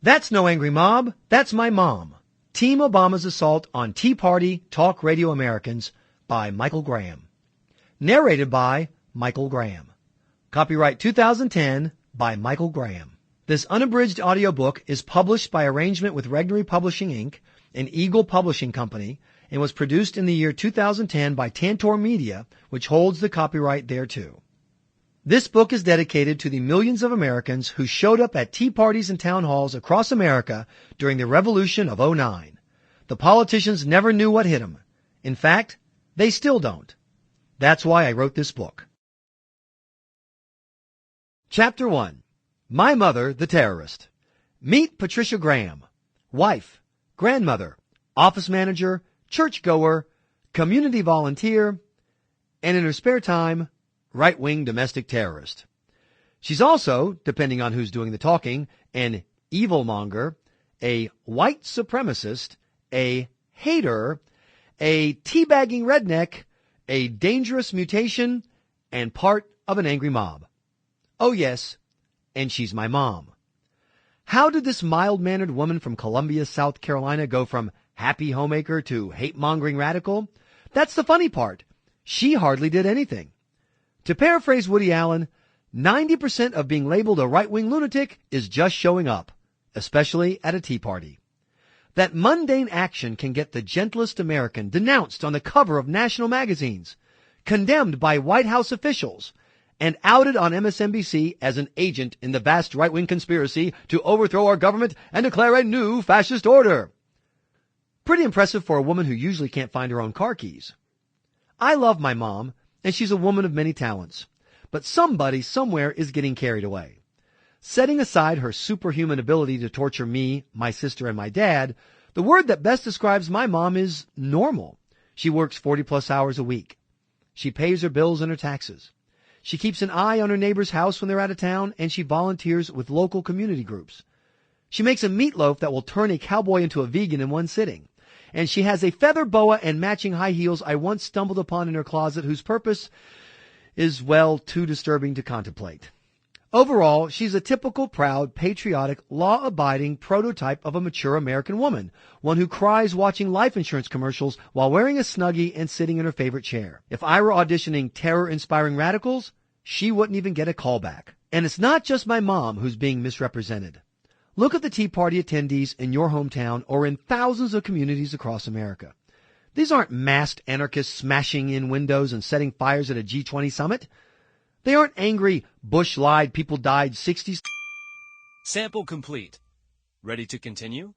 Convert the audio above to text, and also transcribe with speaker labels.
Speaker 1: That's no angry mob. That's my mom. Team Obama's Assault on Tea Party Talk Radio Americans by Michael Graham. Narrated by Michael Graham. Copyright 2010 by Michael Graham. This unabridged audiobook is published by arrangement with Regnery Publishing, Inc., an Eagle Publishing Company, and was produced in the year 2010 by Tantor Media, which holds the copyright thereto. This book is dedicated to the millions of Americans who showed up at tea parties and town halls across America during the Revolution of '09. The politicians never knew what hit them. In fact, they still don't. That's why I wrote this book. Chapter 1. My Mother, the Terrorist. Meet Patricia Graham, wife, grandmother, office manager, churchgoer, community volunteer, and in her spare time, right-wing domestic terrorist. She's also, depending on who's doing the talking, an evilmonger, a white supremacist, a hater, a teabagging redneck, a dangerous mutation, and part of an angry mob. Oh yes, and she's my mom. How did this mild-mannered woman from Columbia, South Carolina go from happy homemaker to hate-mongering radical? That's the funny part. She hardly did anything. To paraphrase Woody Allen, 90% of being labeled a right-wing lunatic is just showing up, especially at a tea party. That mundane action can get the gentlest American denounced on the cover of national magazines, condemned by White House officials, and outed on MSNBC as an agent in the vast right-wing conspiracy to overthrow our government and declare a new fascist order. Pretty impressive for a woman who usually can't find her own car keys. I love my mom, and she's a woman of many talents. But somebody somewhere is getting carried away. Setting aside her superhuman ability to torture me, my sister, and my dad, the word that best describes my mom is normal. She works 40-plus hours a week. She pays her bills and her taxes. She keeps an eye on her neighbor's house when they're out of town, and she volunteers with local community groups. She makes a meatloaf that will turn a cowboy into a vegan in one sitting. And she has a feather boa and matching high heels I once stumbled upon in her closet whose purpose is, well, too disturbing to contemplate. Overall, she's a typical, proud, patriotic, law-abiding prototype of a mature American woman, one who cries watching life insurance commercials while wearing a Snuggie and sitting in her favorite chair. If I were auditioning terror-inspiring radicals, she wouldn't even get a callback. And it's not just my mom who's being misrepresented. Look at the Tea Party attendees in your hometown or in thousands of communities across America. These aren't masked anarchists smashing in windows and setting fires at a G20 summit. They aren't angry, Bush lied, people died, 60s.
Speaker 2: Sample complete. Ready to continue?